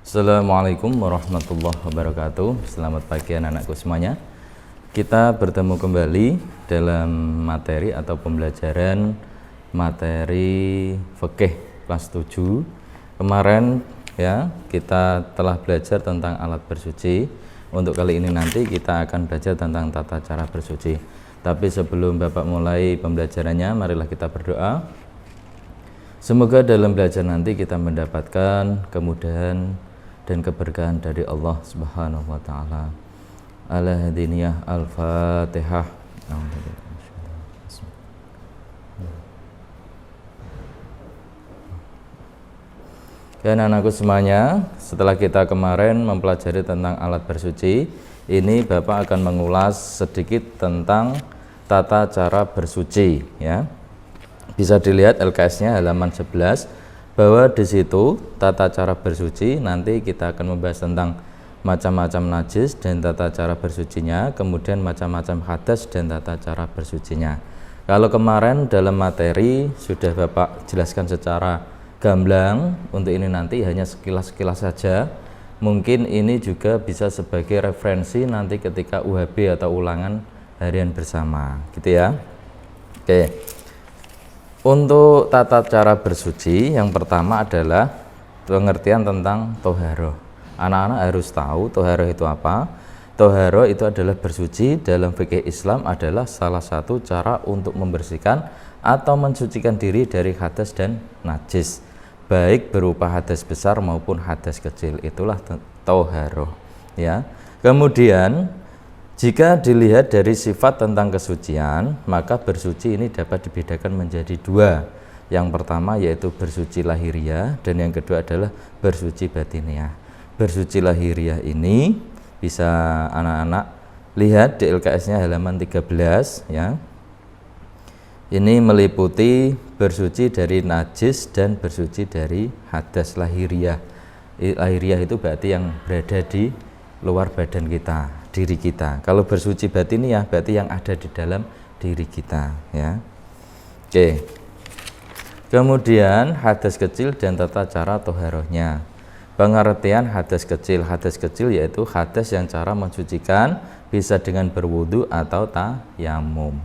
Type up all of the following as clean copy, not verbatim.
Assalamualaikum warahmatullahi wabarakatuh. Selamat pagi anak-anakku semuanya. Kita bertemu kembali dalam materi atau pembelajaran materi fikih kelas 7. Kemarin ya, kita telah belajar tentang alat bersuci. Untuk kali ini nanti kita akan belajar tentang tata cara bersuci. Tapi sebelum Bapak mulai pembelajarannya, marilah kita berdoa. Semoga dalam belajar nanti kita mendapatkan kemudahan dan keberkahan dari Allah Subhanahu wa taala. Al-Hadiniyah Al-Fatihah. Dan anakku semuanya, setelah kita kemarin mempelajari tentang alat bersuci, ini Bapak akan mengulas sedikit tentang tata cara bersuci ya. Bisa dilihat LKS-nya halaman 11 bahwa di situ tata cara bersuci nanti kita akan membahas tentang macam-macam najis dan tata cara bersucinya, kemudian macam-macam hadas dan tata cara bersucinya. Kalau kemarin dalam materi sudah Bapak jelaskan secara gamblang, untuk ini nanti hanya sekilas-sekilas saja. Mungkin ini juga bisa sebagai referensi nanti ketika UHB atau ulangan harian bersama, gitu ya. Oke. Untuk tata cara bersuci, yang pertama adalah pengertian tentang toharoh. Anak-anak harus tahu toharoh itu apa. Toharoh itu adalah bersuci dalam fikih Islam adalah salah satu cara untuk membersihkan atau mensucikan diri dari hadas dan najis, baik berupa hadas besar maupun hadas kecil. Itulah toharoh ya. Kemudian jika dilihat dari sifat tentang kesucian, maka bersuci ini dapat dibedakan menjadi dua. Yang pertama yaitu bersuci lahiriah dan yang kedua adalah bersuci batiniah. Bersuci lahiriah ini bisa anak-anak lihat di LKS-nya halaman 13 ya. Ini meliputi bersuci dari najis dan bersuci dari hadas lahiriah. Lahiriah itu berarti yang berada di luar badan kita, diri kita. Kalau bersuci batiniah berarti yang ada di dalam diri kita ya. Oke. Kemudian hadas kecil dan tata cara toharohnya. Pengertian hadas kecil yaitu hadas yang cara mensucikan bisa dengan berwudu atau tayamum.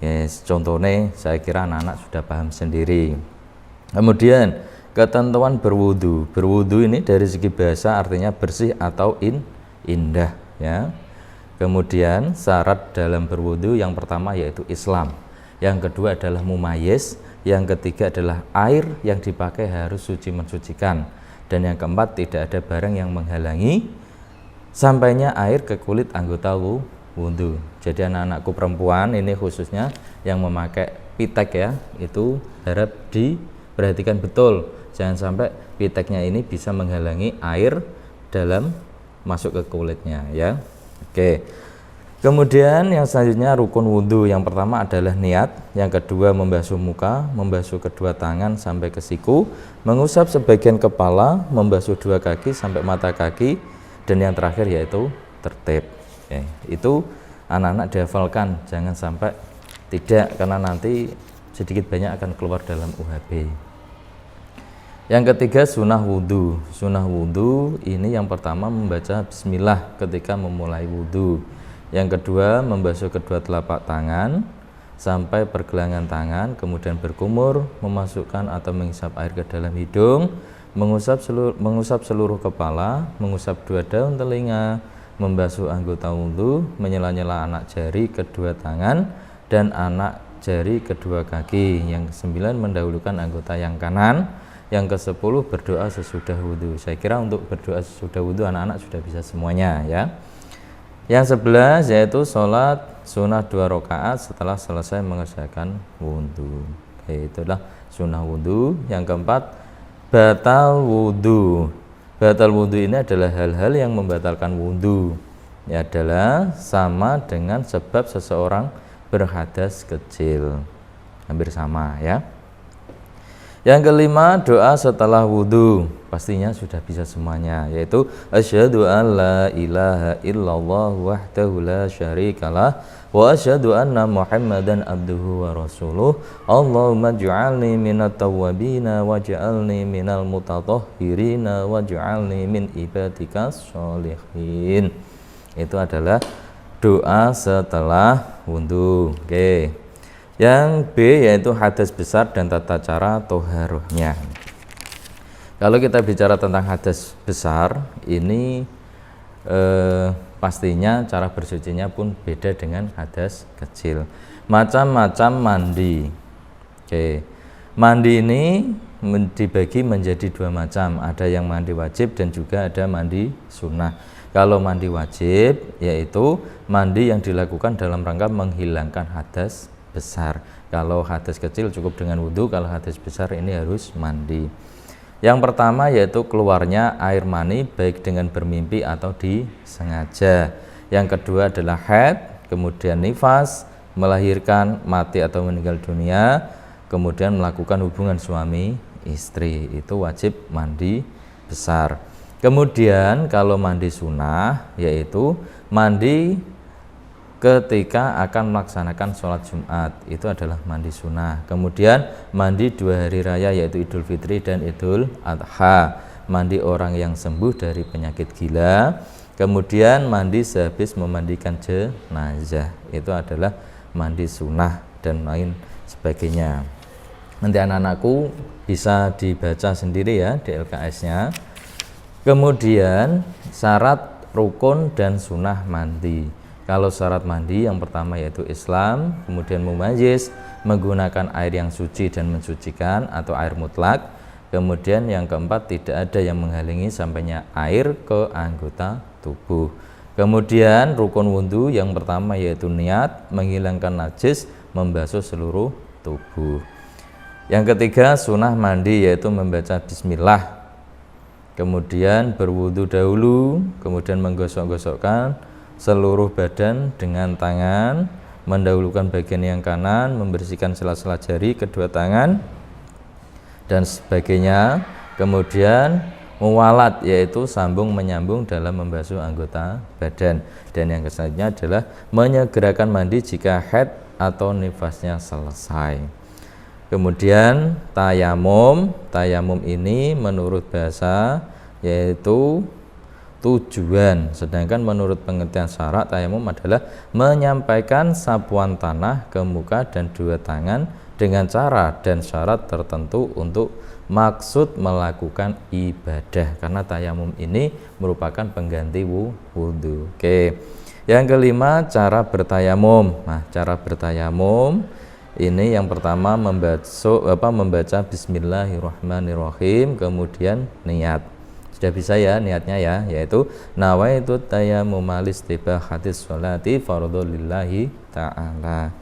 Yes, contohnya saya kira anak-anak sudah paham sendiri. Kemudian ketentuan berwudu. Berwudu ini dari segi bahasa artinya bersih atau indah ya. Kemudian syarat dalam berwudu yang pertama yaitu Islam, yang kedua adalah mumayyiz, yang ketiga adalah air yang dipakai harus suci mensucikan, dan yang keempat tidak ada barang yang menghalangi sampainya air ke kulit anggota wudu. Jadi anak-anakku perempuan ini khususnya yang memakai pitek ya, itu harap diperhatikan betul, jangan sampai piteknya ini bisa menghalangi air dalam masuk ke kulitnya ya. Oke. Kemudian yang selanjutnya rukun wudhu. Yang pertama adalah niat, yang kedua membasuh muka, membasuh kedua tangan sampai ke siku, mengusap sebagian kepala, membasuh dua kaki sampai mata kaki, dan yang terakhir yaitu tertib. Oke. Itu anak-anak dihafalkan, jangan sampai tidak, karena nanti sedikit banyak akan keluar dalam UHB. Yang ketiga sunnah wudhu. Sunnah wudhu ini yang pertama membaca bismillah ketika memulai wudhu. Yang kedua membasuh kedua telapak tangan sampai pergelangan tangan, kemudian berkumur, memasukkan atau menghisap air ke dalam hidung, mengusap seluruh kepala, mengusap dua daun telinga, membasuh anggota wudhu, menyela-nyela anak jari kedua tangan dan anak jari kedua kaki. Yang ke-9 mendahulukan anggota yang kanan. Yang ke-10 berdoa sesudah wudhu. Saya kira untuk berdoa sesudah wudhu anak-anak sudah bisa semuanya ya. Yang 11 yaitu sholat sunnah 2 rakaat setelah selesai mengerjakan wudhu. Itulah sunnah wudhu. Yang keempat batal wudhu. Batal wudhu ini adalah hal-hal yang membatalkan wudhu. Ini adalah sama dengan sebab seseorang berhadas kecil, hampir sama ya. Yang kelima, doa setelah wudhu. Pastinya sudah bisa semuanya, yaitu asyhadu an la ilaha illallah wahdahu la syarikalah wa asyhadu anna muhammadan abduhu wa rasuluh. Allahumma ij'alni minat tawwabina waj'alni minal mutatahhirina waj'alni min ibadikas sholihin. Itu adalah doa setelah wudhu. Oke. Yang B yaitu hadas besar dan tata cara toharohnya. Kalau kita bicara tentang hadas besar, ini pastinya cara bersucinya pun beda dengan hadas kecil. Macam-macam mandi. Oke. Mandi ini dibagi menjadi dua macam. Ada yang mandi wajib dan juga ada mandi sunnah. Kalau mandi wajib yaitu mandi yang dilakukan dalam rangka menghilangkan hadas besar. Kalau hadas kecil cukup dengan wudhu, kalau hadas besar ini harus mandi. Yang pertama yaitu keluarnya air mani baik dengan bermimpi atau disengaja. Yang kedua adalah haid, kemudian nifas, melahirkan, mati atau meninggal dunia, kemudian melakukan hubungan suami istri. Itu wajib mandi besar. Kemudian kalau mandi sunnah yaitu mandi ketika akan melaksanakan sholat Jumat, itu adalah mandi sunnah. Kemudian mandi 2 hari raya yaitu Idul Fitri dan Idul Adha, mandi orang yang sembuh dari penyakit gila. Kemudian mandi sehabis memandikan jenazah, itu adalah mandi sunnah dan lain sebagainya. Nanti anak-anakku bisa dibaca sendiri ya di LKS-nya. Kemudian syarat rukun dan sunnah mandi. Kalau syarat mandi yang pertama yaitu Islam, kemudian mumayyiz, menggunakan air yang suci dan mensucikan atau air mutlak. Kemudian yang keempat, tidak ada yang menghalangi sampainya air ke anggota tubuh. Kemudian rukun wudhu yang pertama yaitu niat, menghilangkan najis, membasuh seluruh tubuh. Yang ketiga sunnah mandi yaitu membaca bismillah, kemudian berwudhu dahulu, kemudian menggosok-gosokkan seluruh badan dengan tangan, mendahulukan bagian yang kanan, membersihkan sela-sela jari kedua tangan dan sebagainya. Kemudian muwalat yaitu sambung menyambung dalam membasuh anggota badan. Dan yang selanjutnya adalah menyegerakan mandi jika haid atau nifasnya selesai. Kemudian tayamum. Tayamum ini menurut bahasa yaitu tujuan, sedangkan menurut pengertian syarat tayamum adalah menyampaikan sapuan tanah ke muka dan 2 tangan dengan cara dan syarat tertentu untuk maksud melakukan ibadah, karena tayamum ini merupakan pengganti wudhu. Oke. Yang kelima cara bertayamum. Nah, cara bertayamum ini yang pertama membaca bismillahirrahmanirrahim, kemudian niat. Sudah bisa ya niatnya ya, yaitu nawaitu tayammum listibahatis sholati fardhulillahi ta'ala.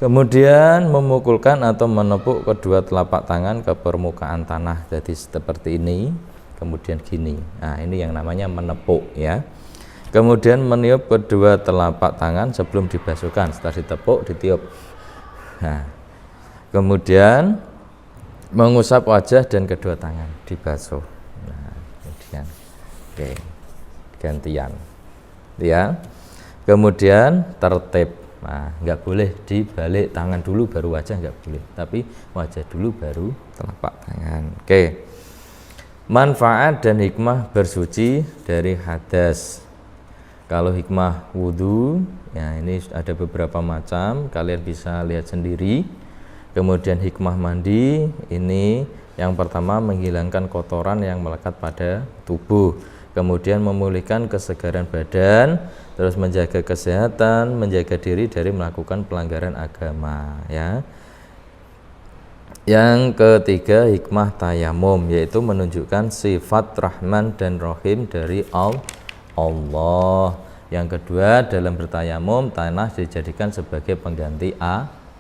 Kemudian memukulkan atau menepuk kedua telapak tangan ke permukaan tanah, jadi seperti ini, kemudian gini. Nah, ini yang namanya menepuk ya. Kemudian meniup kedua telapak tangan sebelum dibasuhkan, setelah ditepuk ditiup. Nah, kemudian mengusap wajah dan kedua tangan dibasuh. Oke, gantian ya. Kemudian tertib. Nah, nggak boleh dibalik tangan dulu baru wajah, nggak boleh, tapi wajah dulu baru telapak tangan. Oke. Manfaat dan hikmah bersuci dari hadas. Kalau hikmah wudhu ya, ini ada beberapa macam, kalian bisa lihat sendiri. Kemudian hikmah mandi ini yang pertama menghilangkan kotoran yang melekat pada tubuh, kemudian memulihkan kesegaran badan, terus menjaga kesehatan, menjaga diri dari melakukan pelanggaran agama ya. Yang ketiga hikmah tayamum, yaitu menunjukkan sifat Rahman dan Rahim dari Allah. Yang kedua, dalam bertayamum tanah dijadikan sebagai pengganti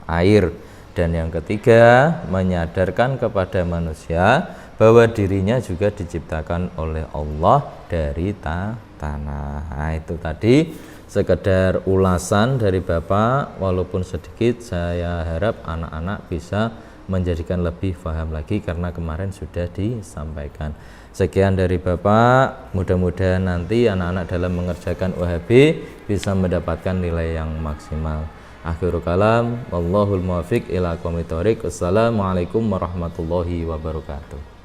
air. Dan yang ketiga, menyadarkan kepada manusia bahwa dirinya juga diciptakan oleh Allah dari tanah. Nah, itu tadi sekedar ulasan dari Bapak, walaupun sedikit. Saya harap anak-anak bisa menjadikan lebih paham lagi karena kemarin sudah disampaikan. Sekian dari Bapak, mudah-mudahan nanti anak-anak dalam mengerjakan UHB bisa mendapatkan nilai yang maksimal. Akhirul kalam, wallahul muwaffiq ila aqwamit thoriq. Wassalamualaikum warahmatullahi wabarakatuh.